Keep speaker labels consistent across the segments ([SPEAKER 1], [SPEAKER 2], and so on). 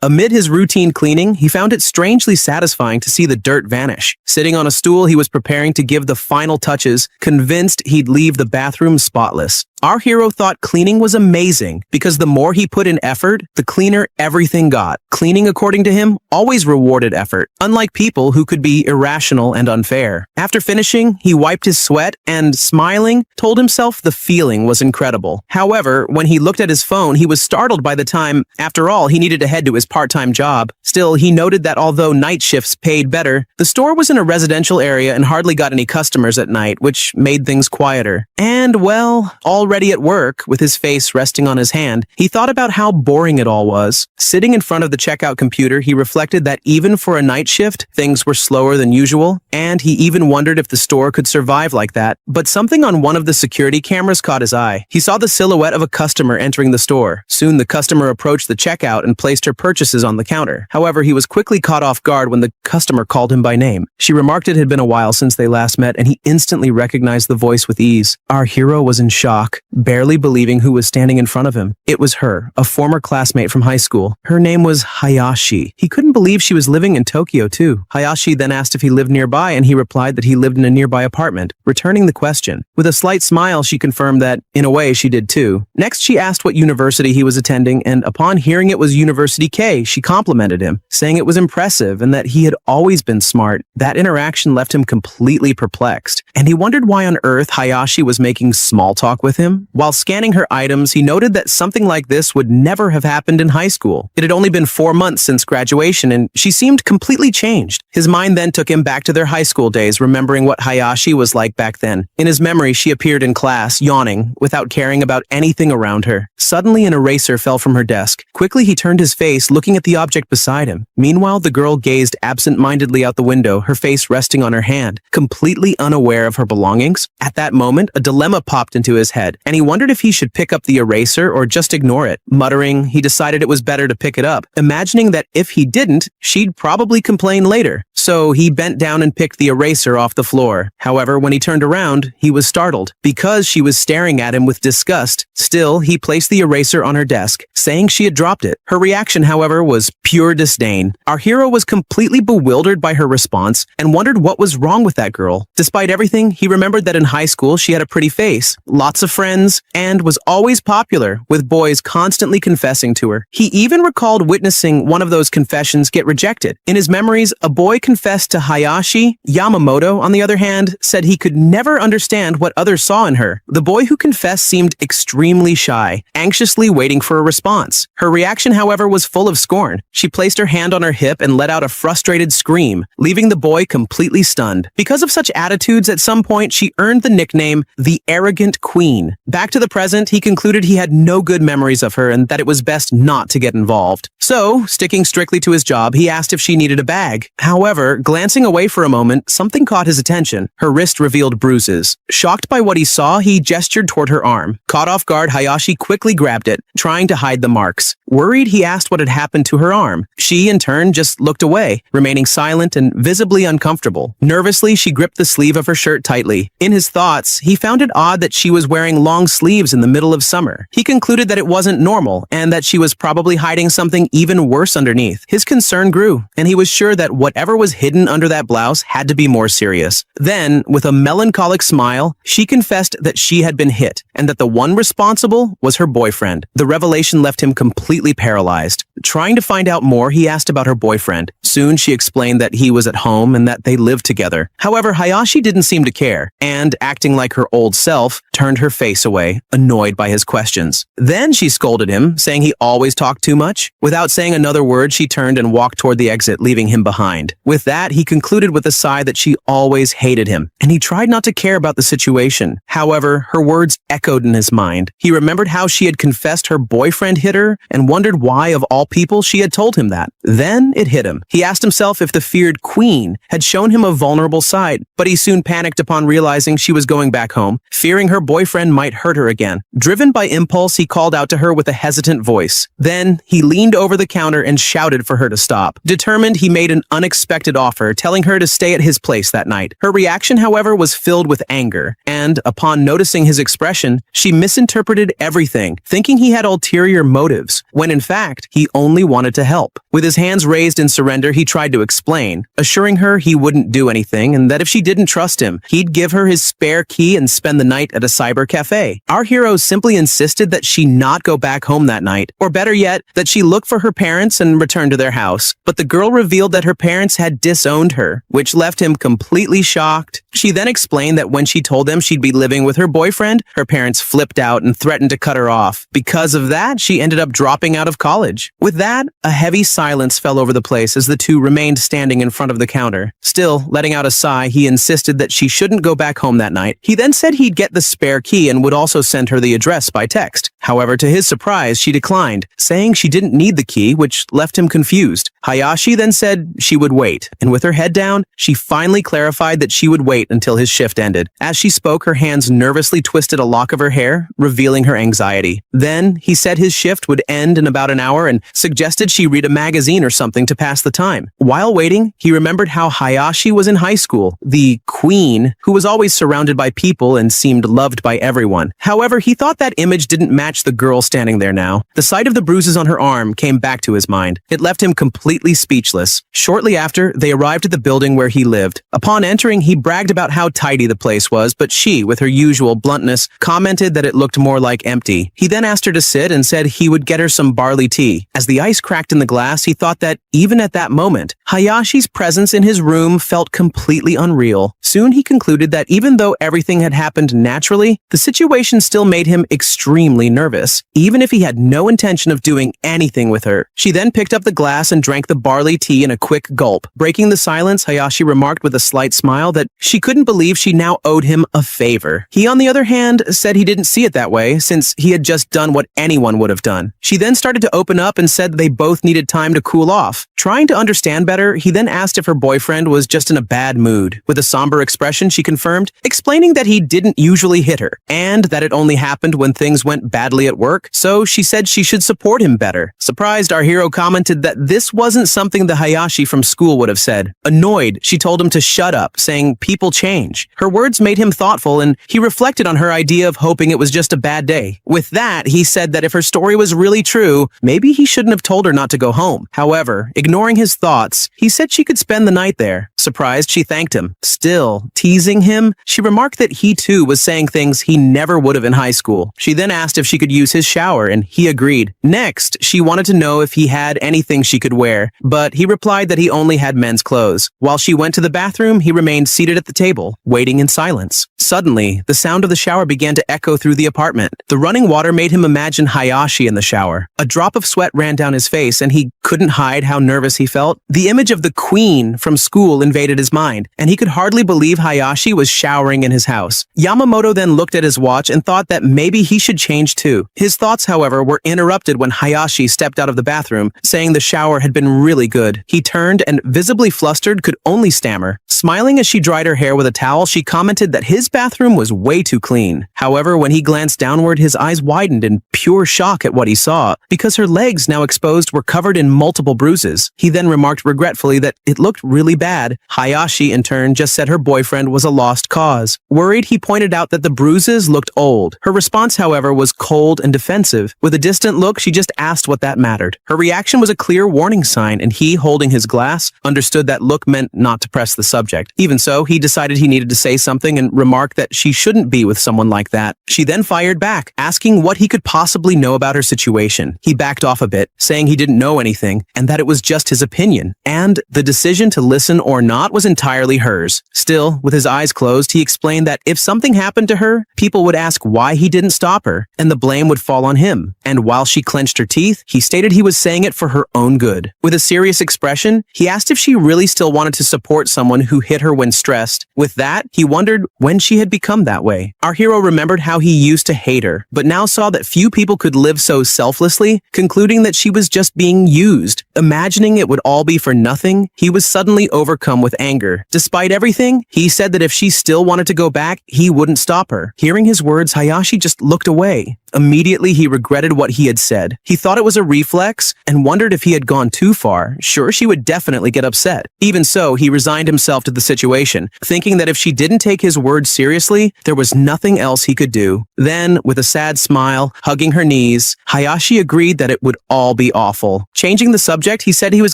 [SPEAKER 1] Amid his routine cleaning, he found it strangely satisfying to see the dirt vanish. Sitting on a stool, he was preparing to give the final touches, convinced he'd leave the bathroom spotless. Our hero thought cleaning was amazing because the more he put in effort, the cleaner everything got. Cleaning, according to him, always rewarded effort, unlike people who could be irrational and unfair. After finishing, he wiped his sweat and, smiling, told himself the feeling was incredible. However, when he looked at his phone, he was startled by the time. After all, he needed to head to his part-time job. Still, he noted that although night shifts paid better, the store was in a residential area and hardly got any customers at night, which made things quieter. And, well, already at work, with his face resting on his hand, he thought about how boring it all was. Sitting in front of the checkout computer, he reflected that even for a night shift, things were slower than usual, and he even wondered if the store could survive like that. But something on one of the security cameras caught his eye. He saw the silhouette of a customer entering the store. Soon the customer approached the checkout and placed her purchases on the counter. However, he was quickly caught off guard when the customer called him by name. She remarked it had been a while since they last met, and he instantly recognized the voice with ease. Our hero was in shock, barely believing who was standing in front of him. It was her, a former classmate from high school. Her name was Hayashi. He couldn't believe she was living in Tokyo too. Hayashi then asked if he lived nearby, and he replied that he lived in a nearby apartment, returning the question. With a slight smile, she confirmed that, in a way, she did too. Next, she asked what university he was attending, and upon hearing it was University K, she complimented him, saying it was impressive and that he had always been smart. That interaction left him completely perplexed, and he wondered why on earth Hayashi was making small talk with him. While scanning her items, he noted that something like this would never have happened in high school. It had only been 4 months since graduation, and she seemed completely changed. His mind then took him back to their high school days, remembering what Hayashi was like back then. In his memory, she appeared in class, yawning, without caring about anything around her. Suddenly, an eraser fell from her desk. Quickly, he turned his face, looking at the object beside him. Meanwhile, the girl gazed absent-mindedly out the window, her face resting on her hand, completely unaware of her belongings. At that moment, a dilemma popped into his head, and he wondered if he should pick up the eraser or just ignore it. Muttering, he decided it was better to pick it up, imagining that if he didn't, she'd probably complain later. So he bent down and picked the eraser off the floor. However, when he turned around, he was startled, because she was staring at him with disgust. Still, he placed the eraser on her desk, saying she had dropped it. Her reaction, however, was pure disdain. Our hero was completely bewildered by her response and wondered what was wrong with that girl. Despite everything, he remembered that in high school she had a pretty face, lots of friends, and was always popular, with boys constantly confessing to her. He even recalled witnessing one of those confessions get rejected. In his memories, a boy confessed to Hayashi. Yamamoto, on the other hand, said he could never understand what others saw in her. The boy who confessed seemed extremely shy, anxiously waiting for a response. Her reaction, however, was full of scorn. She placed her hand on her hip and let out a frustrated scream, leaving the boy completely stunned. Because of such attitudes, at some point, she earned the nickname the Arrogant Queen. Back to the present, he concluded he had no good memories of her and that it was best not to get involved. So, sticking strictly to his job, he asked if she needed a bag. However, glancing away for a moment, something caught his attention. Her wrist revealed bruises. Shocked by what he saw, he gestured toward her arm. Caught off guard, Hayashi quickly grabbed it, trying to hide the marks. Worried, he asked what had happened to her arm. She, in turn, just looked away, remaining silent and visibly uncomfortable. Nervously, she gripped the sleeve of her shirt tightly. In his thoughts, he found it odd that she was wearing long sleeves in the middle of summer. He concluded that it wasn't normal, and that she was probably hiding something even worse underneath. His concern grew, and he was sure that whatever was hidden under that blouse had to be more serious. Then, with a melancholic smile, she confessed that she had been hit, and that the one responsible was her boyfriend. The revelation left him completely paralyzed. Trying to find out more, he asked about her boyfriend. Soon, she explained that he was at home and that they lived together. However, Hayashi didn't seem to care, and, acting like her old self, turned her face away, annoyed by his questions. Then she scolded him, saying he always talked too much. Without saying another word, she turned and walked toward the exit, leaving him behind. With that, he concluded with a sigh that she always hated him, and he tried not to care about the situation. However, her words echoed in his mind. He remembered how she had confessed her boyfriend hit her, and wondered why, of all people, she had told him that. Then it hit him. He He asked himself if the feared queen had shown him a vulnerable side, but he soon panicked upon realizing she was going back home, fearing her boyfriend might hurt her again. Driven by impulse, he called out to her with a hesitant voice. Then, he leaned over the counter and shouted for her to stop. Determined, he made an unexpected offer, telling her to stay at his place that night. Her reaction, however, was filled with anger, and, upon noticing his expression, she misinterpreted everything, thinking he had ulterior motives, when in fact, he only wanted to help. With his hands raised in surrender, he tried to explain, assuring her he wouldn't do anything and that if she didn't trust him, he'd give her his spare key and spend the night at a cyber cafe. Our hero simply insisted that she not go back home that night, or better yet, that she look for her parents and return to their house. But the girl revealed that her parents had disowned her, which left him completely shocked. She then explained that when she told them she'd be living with her boyfriend, her parents flipped out and threatened to cut her off. Because of that, she ended up dropping out of college. With that, a heavy silence fell over the place as the two remained standing in front of the counter. Still, letting out a sigh, he insisted that she shouldn't go back home that night. He then said he'd get the spare key and would also send her the address by text. However, to his surprise, she declined, saying she didn't need the key, which left him confused. Hayashi then said she would wait, and with her head down, she finally clarified that she would wait until his shift ended. As she spoke, her hands nervously twisted a lock of her hair, revealing her anxiety. Then, he said his shift would end in about an hour and suggested she read a magazine or something to pass the time. While waiting, he remembered how Hayashi was in high school, the queen, who was always surrounded by people and seemed loved by everyone. However, he thought that image didn't match the girl standing there now. The sight of the bruises on her arm came back to his mind. It left him completely speechless. Shortly after, they arrived at the building where he lived. Upon entering, he bragged about how tidy the place was, but she, with her usual bluntness, commented that it looked more like empty. He then asked her to sit and said he would get her some barley tea. As the ice cracked in the glass, he thought that, even at that moment, Hayashi's presence in his room felt completely unreal. Soon he concluded that even though everything had happened naturally, the situation still made him extremely nervous, even if he had no intention of doing anything with her. She then picked up the glass and drank the barley tea in a quick gulp. Breaking the silence, Hayashi remarked with a slight smile that she couldn't believe she now owed him a favor. He, on the other hand, said he didn't see it that way, since he had just done what anyone would have done. She then started to open up and said they both needed time to cool off. Trying to understand better, he then asked if her boyfriend was just in a bad mood. With a somber expression, she confirmed, explaining that he didn't usually hit her, and that it only happened when things went badly at work, so she said she should support him better. Surprised, our hero commented that this wasn't something the Hayashi from school would have said. Annoyed, she told him to shut up, saying people change. Her words made him thoughtful, and he reflected on her idea of hoping it was just a bad day. With that, he said that if her story was really true, maybe he shouldn't have told her not to go home. However, ignoring his thoughts, he said she could spend the night there. Surprised, she thanked him. Still, teasing him, she remarked that he too was saying things he never would have in high school. She then asked if she could use his shower, and he agreed. Next, she wanted to know if he had anything she could wear, but he replied that he only had men's clothes. While she went to the bathroom, he remained seated at the table, waiting in silence. Suddenly, the sound of the shower began to echo through the apartment. The running water made him imagine Hayashi in the shower. A drop of sweat ran down his face, and he couldn't hide how nervous he felt. The image of the queen from school invaded his mind, and he could hardly believe Hayashi was showering in his house. Yamamoto then looked at his watch and thought that maybe he should change too. His thoughts, however, were interrupted when Hayashi stepped out of the bathroom, saying the shower had been really good. He turned and, visibly flustered, could only stammer. Smiling as she dried her hair with a towel, she commented that his bathroom was way too clean. However, when he glanced downward, his eyes widened in pure shock at what he saw, because her legs, now exposed, were covered in multiple bruises. He then remarked regretfully that it looked really bad. Hayashi, in turn, just said her boyfriend was a lost cause. Worried, he pointed out that the bruises looked old. Her response, however, was cold and defensive. With a distant look, she just asked what that mattered. Her reaction was a clear warning sign, and he, holding his glass, understood that look meant not to press the subject. Even so, he decided he needed to say something and remarked that she shouldn't be with someone like that. She then fired back, asking what he could possibly know about her situation. He backed off a bit, saying he didn't know anything, and that it was just his opinion, and the decision to listen or not was entirely hers. Still, with his eyes closed, he explained that if something happened to her, people would ask why he didn't stop her, and the blame would fall on him. And while she clenched her teeth, he stated he was saying it for her own good. With a serious expression, he asked if she really still wanted to support someone who hit her when stressed. With that, he wondered when she had become that way. Our hero remembered how he used to hate her, but now saw that few people could live so selflessly, concluding that she was just being used. Imagining it would all be for nothing, he was suddenly overcome with anger. Despite everything, he said that if she still wanted to go back, he wouldn't stop her. Hearing his words, Hayashi just looked away. Immediately, he regretted what he had said. He thought it was a reflex and wondered if he had gone too far. Sure, she would definitely get upset. Even so, he resigned himself to the situation, thinking that if she didn't take his words seriously, there was nothing else he could do. Then, with a sad smile, hugging her knees, Hayashi agreed that it would all be awful. Changing the subject, he said he was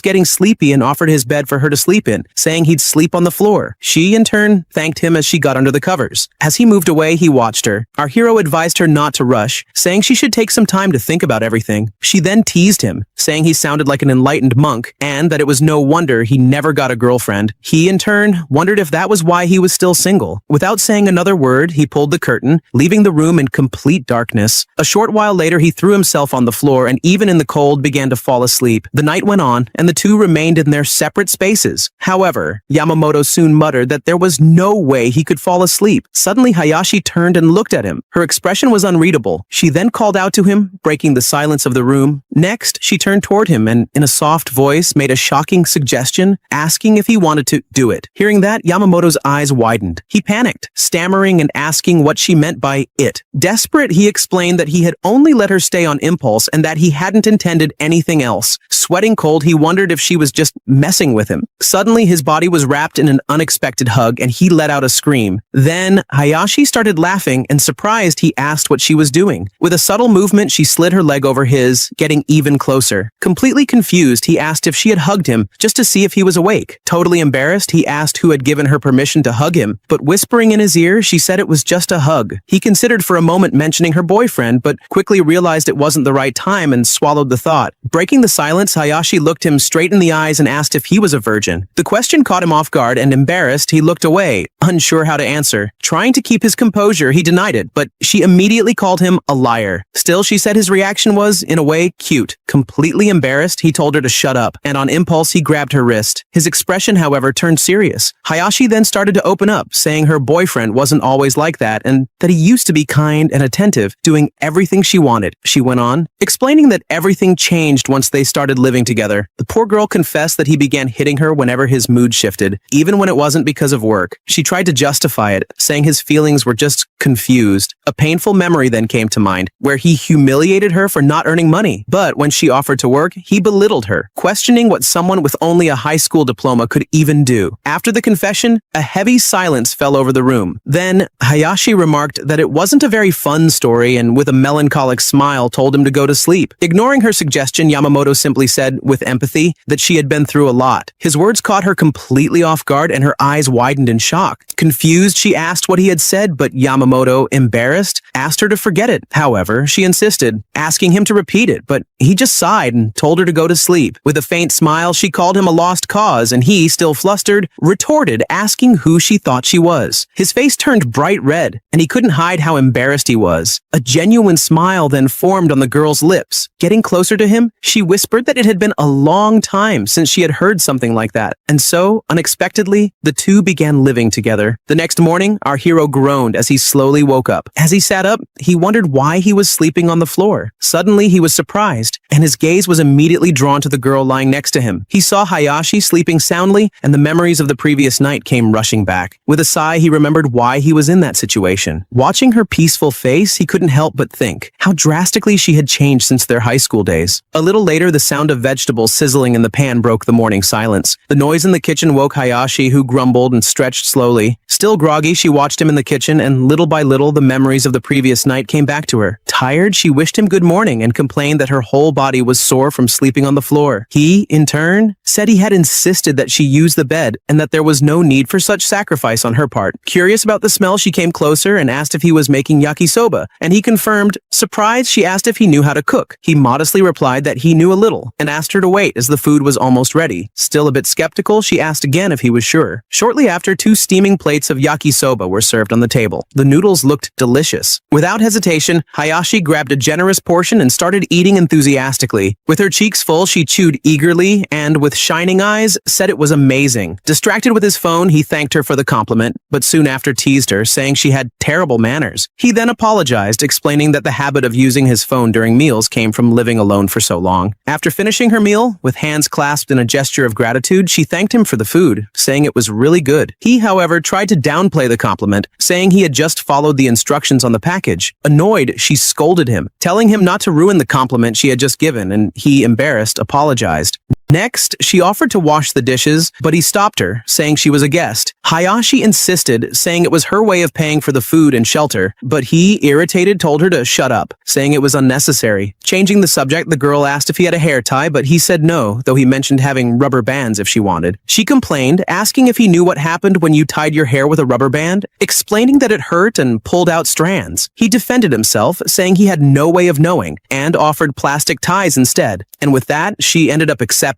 [SPEAKER 1] getting sleepy and offered his bed for her to sleep in, saying he'd sleep on the floor. She, in turn, thanked him as she got under the covers. As he moved away, he watched her. Our hero advised her not to rush, saying she should take some time to think about everything. She then teased him, saying he sounded like an enlightened monk and that it was no wonder he never got a girlfriend. He, in turn, wondered if that was why he was still single. Without saying another word, he pulled the curtain, leaving the room in complete darkness. A short while later, he threw himself on the floor and even in the cold began to fall asleep. The night went on and the two remained in their separate spaces. However, Yamamoto soon muttered that there was no way he could fall asleep. Suddenly, Hayashi turned and looked at him. Her expression was unreadable. She then called out to him, breaking the silence of the room. Next, she turned toward him and, in a soft voice, made a shocking suggestion, asking if he wanted to do it. Hearing that, Yamamoto's eyes widened. He panicked, stammering and asking what she meant by it. Desperate, he explained that he had only let her stay on impulse and that he hadn't intended anything else. Sweating cold, he wondered if she was just messing with him. Suddenly, his body was wrapped in an unexpected hug and he let out a scream. Then, Hayashi started laughing and surprised he asked what she was doing. With a subtle movement, she slid her leg over his, getting even closer. Completely confused, he asked if she had hugged him just to see if he was awake. Totally embarrassed, he asked who had given her permission to hug him, but whispering in his ear, she said it was just a hug. He considered for a moment mentioning her boyfriend, but quickly realized it wasn't the right time and swallowed the thought. Breaking the silence, Hayashi looked him straight in the eyes and asked if he was a virgin. The question caught him off guard and embarrassed, he looked away, unsure how to answer. Trying to keep his composure, he denied it, but she immediately called him a liar. Still, she said his reaction was, in a way, cute. Completely embarrassed, he told her to shut up, and on impulse, he grabbed her wrist. His expression, however, turned serious. Hayashi then started to open up, saying her boyfriend wasn't always like that, and that he used to be kind and attentive, doing everything she wanted. She went on, explaining that everything changed once they started living together. The poor girl confessed that he began hitting her whenever his mood shifted, even when it wasn't because of work. She tried to justify it, saying his feelings were just confused. A painful memory then came to mind, where he humiliated her for not earning money. But when she offered to work, he belittled her, questioning what someone with only a high school diploma could even do. After the confession, a heavy silence fell over the room. Then, Hayashi remarked that it wasn't a very fun story and with a melancholic smile told him to go to sleep. Ignoring her suggestion, Yamamoto simply said, with empathy, that she had been through a lot. His words caught her completely off guard and her eyes widened in shock. Confused, she asked what he had said, but Yamamoto, embarrassed, asked her to forget it. However, she insisted, asking him to repeat it, but he just sighed and told her to go to sleep. With a faint smile, she called him a lost cause, and he, still flustered, retorted, asking who she thought she was. His face turned bright red, and he couldn't hide how embarrassed he was. A genuine smile then formed on the girl's lips. Getting closer to him, she whispered that it had been a long time since she had heard something like that. And so, unexpectedly, the two began living together. The next morning, our hero groaned as he slowly woke up. As he sat up, he wondered why he was sleeping on the floor. Suddenly, he was surprised, and his gaze was immediately drawn to the girl lying next to him. He saw Hayashi sleeping soundly, and the memories of the previous night came rushing back. With a sigh, he remembered why he was in that situation. Watching her peaceful face, he couldn't help but think how drastically she had changed since their high school days. A little later, the sound of vegetables sizzling in the pan broke the morning silence. The noise in the kitchen woke Hayashi, who grumbled and stretched slowly. Still groggy, she watched him in the kitchen, and little by little, the memories of the previous night came back to her. Tired, she wished him good morning and complained that her whole body was sore from sleeping on the floor. He, in turn, said he had insisted that she use the bed and that there was no need for such sacrifice on her part. Curious about the smell, she came closer and asked if he was making yakisoba, and he confirmed. Surprised, she asked if he knew how to cook. He modestly replied that he knew a little and asked her to wait as the food was almost ready. Still a bit skeptical, she asked again if he was sure. Shortly after, 2 steaming plates of yakisoba were served on the table. The noodles looked delicious. Without hesitation, Hayashi grabbed a generous portion and started eating enthusiastically. With her cheeks full, she chewed eagerly and, with shining eyes, said it was amazing. Distracted with his phone, he thanked her for the compliment, but soon after teased her, saying she had terrible manners. He then apologized, explaining that the habit of using his phone during meals came from living alone for so long. After finishing her meal, with hands clasped in a gesture of gratitude, she thanked him for the food, saying it was really good. He, however, tried to downplay the compliment, saying he had just followed the instructions on the package. Annoyed, she scolded him, telling him not to ruin the compliment she had just given, and he, embarrassed, apologized. Next, she offered to wash the dishes, but he stopped her, saying she was a guest. Hayashi insisted, saying it was her way of paying for the food and shelter, but he, irritated, told her to shut up, saying it was unnecessary. Changing the subject, the girl asked if he had a hair tie, but he said no, though he mentioned having rubber bands if she wanted. She complained, asking if he knew what happened when you tied your hair with a rubber band, explaining that it hurt and pulled out strands. He defended himself, saying he had no way of knowing, and offered plastic ties instead. And with that, she ended up accepting.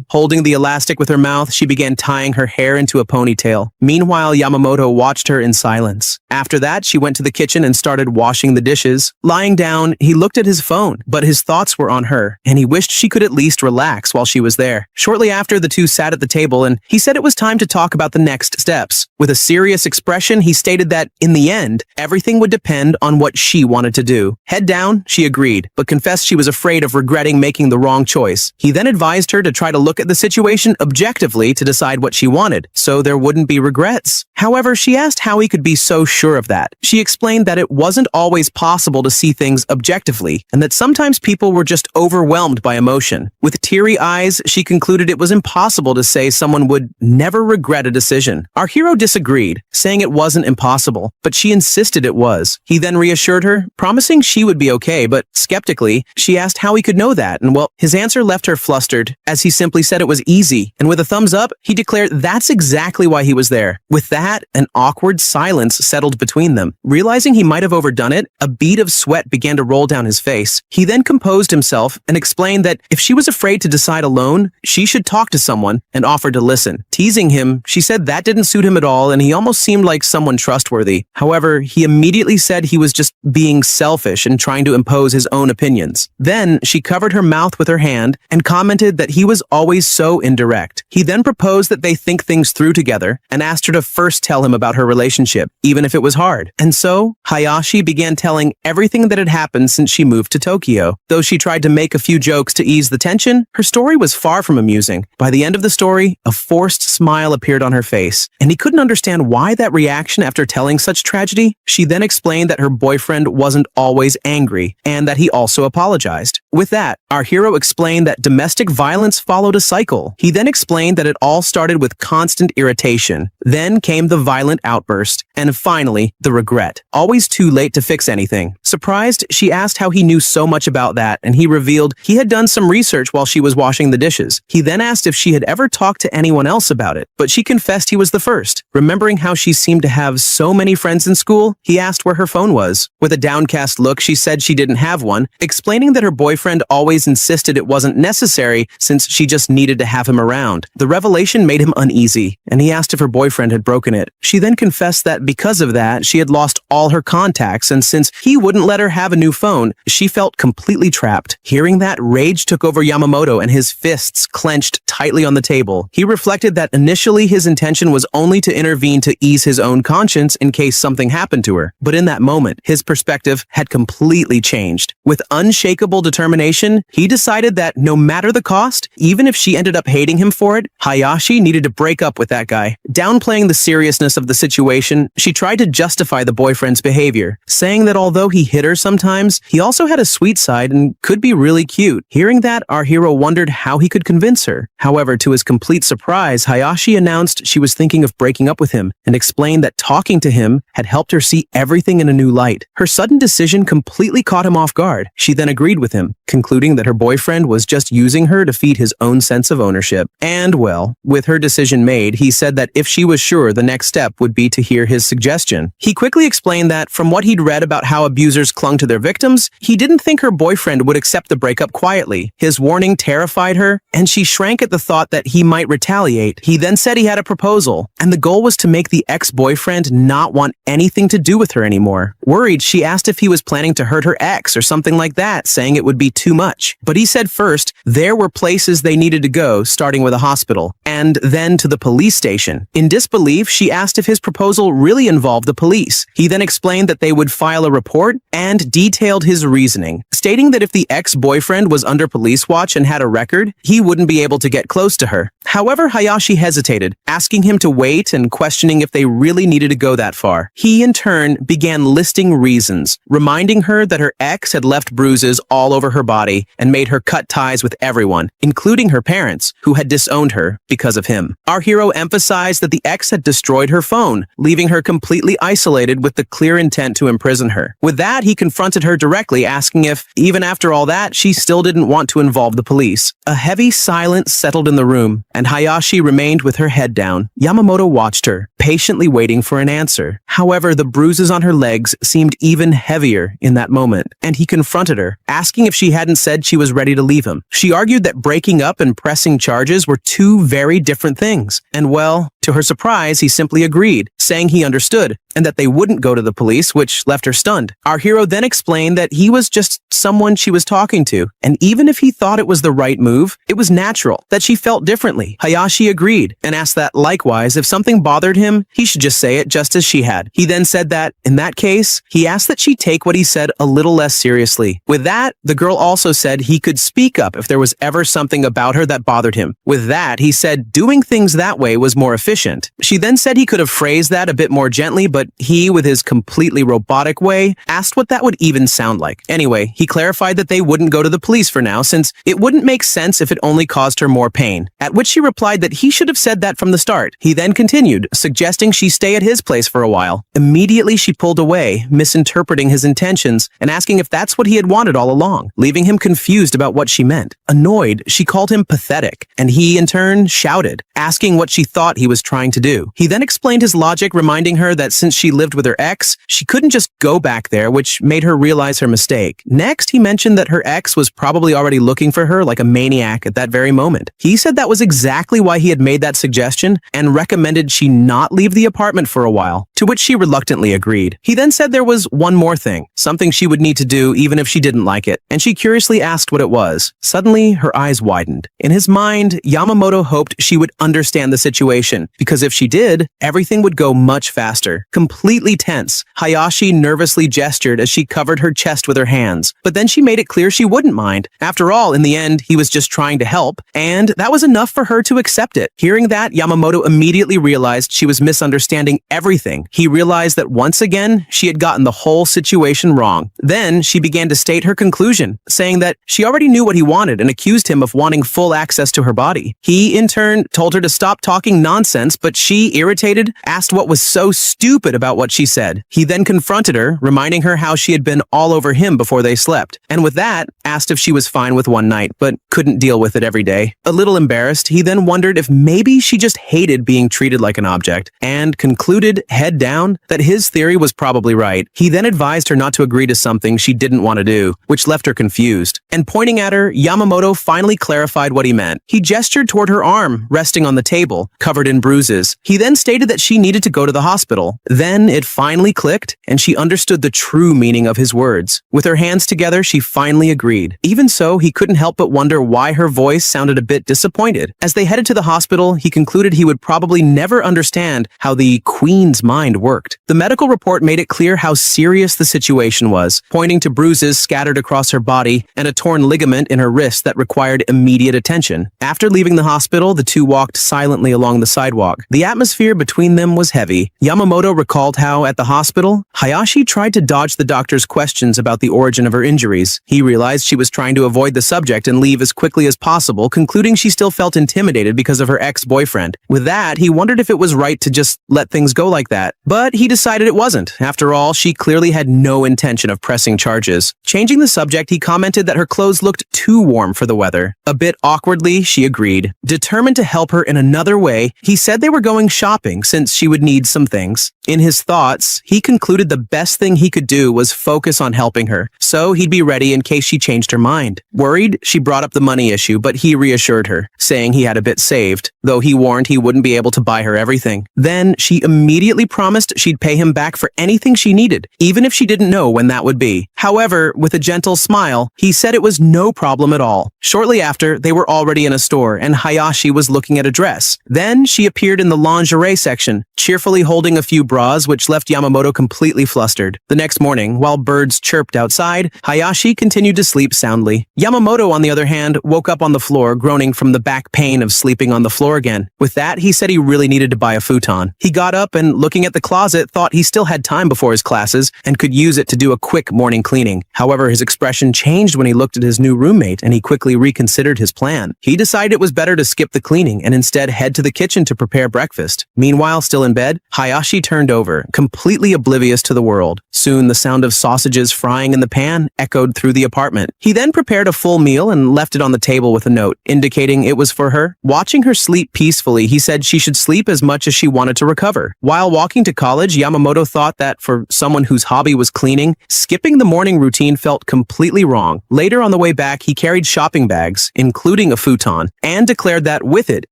[SPEAKER 1] Holding the elastic with her mouth, she began tying her hair into a ponytail. Meanwhile, Yamamoto watched her in silence. After that, she went to the kitchen and started washing the dishes. Lying down, he looked at his phone, but his thoughts were on her, and he wished she could at least relax while she was there. Shortly after, the two sat at the table, and he said it was time to talk about the next steps. With a serious expression, he stated that, in the end, everything would depend on what she wanted to do. Head down, she agreed, but confessed she was afraid of regretting making the wrong choice. He then advised her to try to look at the situation objectively to decide what she wanted, so there wouldn't be regrets. However, she asked how he could be so sure of that. She explained that it wasn't always possible to see things objectively, and that sometimes people were just overwhelmed by emotion. With teary eyes, she concluded it was impossible to say someone would never regret a decision. Our hero disagreed, saying it wasn't impossible, but she insisted it was. He then reassured her, promising she would be okay, but skeptically, she asked how he could know that, and well, his answer left her flustered, as he simply said it was easy, and with a thumbs up, he declared that's exactly why he was there. With that, an awkward silence settled between them. Realizing he might have overdone it, a bead of sweat began to roll down his face. He then composed himself and explained that if she was afraid to decide alone, she should talk to someone, and offered to listen. Teasing him, she said that didn't suit him at all, and he almost seemed like someone trustworthy. However, he immediately said he was just being selfish and trying to impose his own opinions. Then, she covered her mouth with her hand and commented that he was always so indirect. He then proposed that they think things through together and asked her to first tell him about her relationship, even if it was hard. And so, Hayashi began telling everything that had happened since she moved to Tokyo. Though she tried to make a few jokes to ease the tension, her story was far from amusing. By the end of the story, a forced smile appeared on her face, and he couldn't understand why that reaction after telling such tragedy. She then explained that her boyfriend wasn't always angry, and that he also apologized. With that, our hero explained that domestic violence followed a cycle. He then explained that it all started with constant irritation. Then came the violent outburst, and finally, the regret. Always too late to fix anything. Surprised, she asked how he knew so much about that, and he revealed he had done some research while she was washing the dishes. He then asked if she had ever talked to anyone else about it, but she confessed he was the first. Remembering how she seemed to have so many friends in school, he asked where her phone was. With a downcast look, she said she didn't have one, explaining that her boyfriend always insisted it wasn't necessary since she just needed to have him around. The revelation made him uneasy, and he asked if her boyfriend had broken it. She then confessed that because of that, she had lost all her contacts, and since he wouldn't let her have a new phone, she felt completely trapped. Hearing that, rage took over Yamamoto and his fists clenched tightly on the table. He reflected that initially his intention was only to intervene to ease his own conscience in case something happened to her. But in that moment, his perspective had completely changed. With unshakable determination, he decided that no matter the cost, even if she ended up hating him for it, Hayashi needed to break up with that guy. Downplaying the seriousness of the situation, she tried to justify the boyfriend's behavior, saying that although he hit her sometimes, he also had a sweet side and could be really cute. Hearing that, our hero wondered how he could convince her. However, to his complete surprise, Hayashi announced she was thinking of breaking up with him and explained that talking to him had helped her see everything in a new light. Her sudden decision completely caught him off guard. She then agreed with him, concluding that her boyfriend was just using her to feed his own sense of ownership. And well, with her decision made, he said that if she was sure, the next step would be to hear his suggestion. He quickly explained that from what he'd read about how abusing abusers clung to their victims, he didn't think her boyfriend would accept the breakup quietly. His warning terrified her, and she shrank at the thought that he might retaliate. He then said he had a proposal, and the goal was to make the ex-boyfriend not want anything to do with her anymore. Worried, she asked if he was planning to hurt her ex or something like that, saying it would be too much. But he said first, there were places they needed to go, starting with a hospital, and then to the police station. In disbelief, she asked if his proposal really involved the police. He then explained that they would file a report and detailed his reasoning, stating that if the ex-boyfriend was under police watch and had a record, he wouldn't be able to get close to her. However, Hayashi hesitated, asking him to wait and questioning if they really needed to go that far. He, in turn, began listing reasons, reminding her that her ex had left bruises all over her body and made her cut ties with everyone, including her parents, who had disowned her because of him. Our hero emphasized that the ex had destroyed her phone, leaving her completely isolated with the clear intent to imprison her. With that, he confronted her directly, asking if, even after all that, she still didn't want to involve the police. A heavy silence settled in the room, and Hayashi remained with her head down. Yamamoto watched her, patiently waiting for an answer. However, the bruises on her legs seemed even heavier in that moment, and he confronted her, asking if she hadn't said she was ready to leave him. She argued that breaking up and pressing charges were two very different things, and well, to her surprise, he simply agreed, saying he understood, and that they wouldn't go to the police, which left her stunned. Our hero then explained that he was just someone she was talking to, and even if he thought it was the right move, it was natural that she felt differently. Hayashi agreed, and asked that, likewise, if something bothered him, he should just say it just as she had. He then said that, in that case, he asked that she take what he said a little less seriously. With that, the girl also said he could speak up if there was ever something about her that bothered him. With that, he said doing things that way was more efficient. She then said he could have phrased that a bit more gently, but he, with his completely robotic way, asked what that would even sound like. Anyway, he clarified that they wouldn't go to the police for now, since it wouldn't make sense if it only caused her more pain, at which she replied that he should have said that from the start. He then continued, suggesting she stay at his place for a while. Immediately, she pulled away, misinterpreting his intentions and asking if that's what he had wanted all along, leaving him confused about what she meant. Annoyed, she called him pathetic, and he, in turn, shouted, asking what she thought he was trying to do. He then explained his logic, reminding her that since she lived with her ex, she couldn't just go back there, which made her realize her mistake. Next, he mentioned that her ex was probably already looking for her like a maniac at that very moment. He said that was exactly why he had made that suggestion and recommended she not leave the apartment for a while, to which she reluctantly agreed. He then said there was one more thing, something she would need to do even if she didn't like it, and she curiously asked what it was. Suddenly, her eyes widened. In his mind, Yamamoto hoped she would understand the situation, because if she did, everything would go much faster. Completely tense, Hayashi nervously gestured as she covered her chest with her hands, but then she made it clear she wouldn't mind. After all, in the end, he was just trying to help, and that was enough for her to accept it. Hearing that, Yamamoto immediately realized she was misunderstanding everything. He realized that once again, she had gotten the whole situation wrong. Then, she began to state her conclusion, saying that she already knew what he wanted and accused him of wanting full access to her body. He, in turn, told her to stop talking nonsense, but she, irritated, asked what was so stupid about what she said. He then confronted her, reminding her how she had been all over him before they slept, and with that, asked if she was fine with one night, but couldn't deal with it every day. A little embarrassed, he then wondered if maybe she just hated being treated like an object, and concluded, head down, that his theory was probably right. He then advised her not to agree to something she didn't want to do, which left her confused. And pointing at her, Yamamoto finally clarified what he meant. He gestured toward her arm, resting on the table, covered in bruises. He then stated that she needed to go to the hospital. Then it finally clicked, and she understood the true meaning of his words. With her hands together, she finally agreed. Even so, he couldn't help but wonder why her voice sounded a bit disappointed. As they headed to the hospital, he concluded he would probably never understand how the Queen's mind worked. The medical report made it clear how serious the situation was, pointing to bruises scattered across her body and a torn ligament in her wrist that required immediate attention. After leaving the hospital, the two walked silently along the sidewalk. The atmosphere between them was heavy. Yamamoto recalled how, at the hospital, Hayashi tried to dodge the doctor's questions about the origin of her injuries. He realized she was trying to avoid the subject and leave as quickly as possible, concluding she still felt intimidated because of her ex-boyfriend. With that, he wondered if it was right to just let things go like that. that. But he decided it wasn't. After all, she clearly had no intention of pressing charges. Changing the subject, he commented that her clothes looked too warm for the weather. A bit awkwardly, she agreed. Determined to help her in another way, he said they were going shopping since she would need some things. In his thoughts, he concluded the best thing he could do was focus on helping her, so he'd be ready in case she changed her mind. Worried, she brought up the money issue, but he reassured her, saying he had a bit saved, though he warned he wouldn't be able to buy her everything. Then she immediately promised she'd pay him back for anything she needed, even if she didn't know when that would be. However, with a gentle smile, he said it was no problem at all. Shortly after, they were already in a store, and Hayashi was looking at a dress. Then she appeared in the lingerie section, cheerfully holding a few bras, which left Yamamoto completely flustered. The next morning, while birds chirped outside, Hayashi continued to sleep soundly. Yamamoto, on the other hand, woke up on the floor, groaning from the back pain of sleeping on the floor again. With that, he said he really needed to buy a futon. He got up and, looking at the closet, thought he still had time before his classes and could use it to do a quick morning cleaning. However, his expression changed when he looked at his new roommate, and he quickly reconsidered his plan. He decided it was better to skip the cleaning and instead head to the kitchen to prepare breakfast. Meanwhile, still in bed, Hayashi turned over, completely oblivious to the world. Soon, the sound of sausages frying in the pan echoed through the apartment. He then prepared a full meal and left it on the table with a note, indicating it was for her. Watching her sleep peacefully, he said she should sleep as much as she wanted to recover. While walking to college, Yamamoto thought that for someone whose hobby was cleaning, skipping the morning routine felt completely wrong. Later on the way back, he carried shopping bags, including a futon, and declared that with it,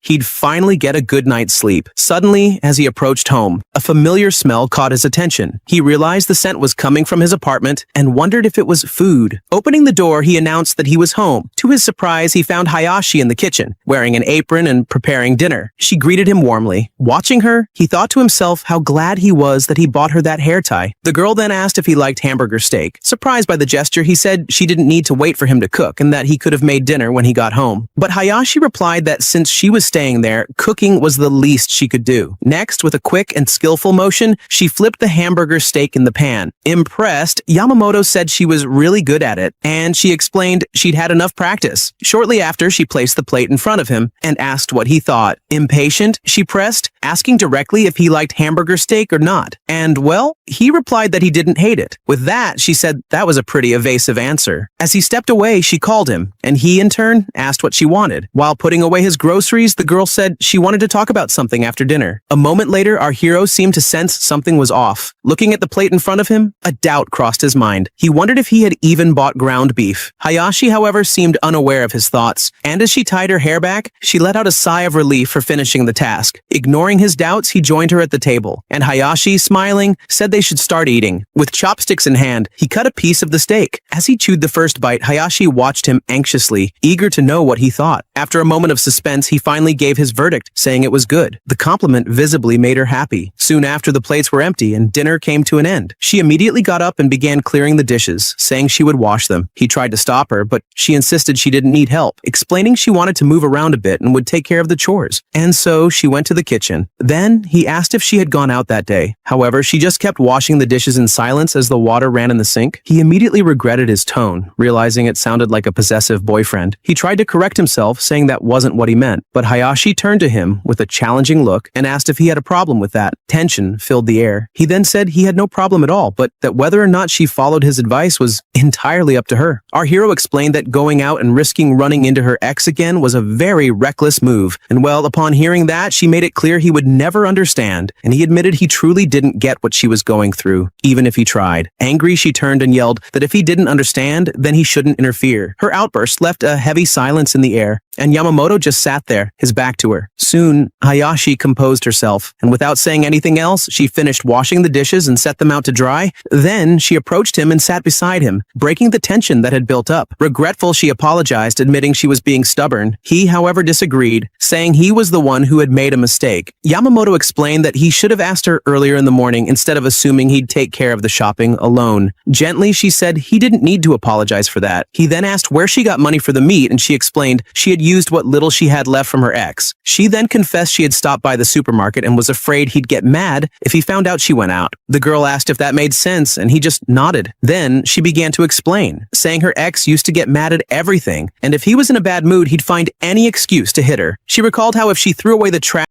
[SPEAKER 1] he'd finally get a good night's sleep. Suddenly, as he approached home, a familiar smell caught his attention. He realized the scent was coming from his apartment and wondered if it was food. Opening the door, he announced that he was home. To his surprise, he found Hayashi in the kitchen, wearing an apron and preparing dinner. She greeted him warmly. Watching her, he thought to himself how glad he was that he bought her that hair tie. The girl then asked if he liked hamburger steak. Surprised by the gesture, he said she didn't need to wait for him to cook and that he could have made dinner when he got home. But Hayashi replied that since she was staying there, cooking was the least she could do. Next, with a quick and skillful motion, she flipped the hamburger steak in the pan. Impressed, Yamamoto said she was really good at it, and she explained she'd had enough practice. Shortly after, she placed the plate in front of him and asked what he thought. Impatient, she pressed, asking directly if he liked hamburger steak or not. And, well, he replied that he didn't hate it. With that, she said that was a pretty evasive answer. As he stepped away, she called him, and he, in turn, asked what she wanted. While putting away his groceries, the girl said she wanted to talk about something after dinner. A moment later, our hero seemed to sense something was off. Looking at the plate in front of him, a doubt crossed his mind. He wondered if he had even bought ground beef. Hayashi, however, seemed unaware of his thoughts, and as she tied her hair back, she let out a sigh of relief for finishing the task. Ignoring his doubts, he joined her at the table, and Hayashi, smiling, said they should start eating. With chopsticks in hand, he cut a piece of the steak. As he chewed the first bite, Hayashi watched him anxiously, eager to know what he thought. After a moment of suspense, he finally gave his verdict, saying it was good. The compliment visibly made her happy. Soon after, the plates were empty and dinner came to an end. She immediately got up and began clearing the dishes, saying she would wash them. He tried to stop her, but she insisted she didn't need help, explaining she wanted to move around a bit and would take care of the chores. And so she went to the kitchen. Then he asked if she had gone out that day. However, she just kept washing the dishes in silence as the water ran in the sink. He immediately regretted his tone, realizing it sounded like a possessive boyfriend. He tried to correct himself, saying that wasn't what he meant, but Hayashi turned to him with a challenging look and asked if he had a problem with that. Tension filled the air. He then said he had no problem at all, but that whether or not she followed his advice was entirely up to her. Our hero explained that going out and risking running into her ex again was a very reckless move, and well, upon hearing that, she made it clear he would never understand, and he admitted he truly didn't get what she was going through, even if he tried. Angry, she turned and yelled that if he didn't understand, then he shouldn't interfere. Her outburst left a heavy silence in the air, and Yamamoto just sat there, his back to her. Soon, Hayashi composed herself, and without saying anything else, she finished washing the dishes and set them out to dry. Then, she approached him and sat beside him, breaking the tension that had built up. Regretful, she apologized, admitting she was being stubborn. He, however, disagreed, saying he was the one who had made a mistake. Yamamoto explained that he should have asked her earlier in the morning instead of assuming he'd take care of the shopping alone. Gently, she said he didn't need to apologize for that. He then asked where she got money for the meat, and she explained she had used what little she had left from her ex. She then confessed she had stopped by the supermarket and was afraid he'd get mad if he found out she went out. The girl asked if that made sense, and he just nodded. Then she began to explain, saying her ex used to get mad at everything, and if he was in a bad mood, he'd find any excuse to hit her. She recalled how if she threw away the trash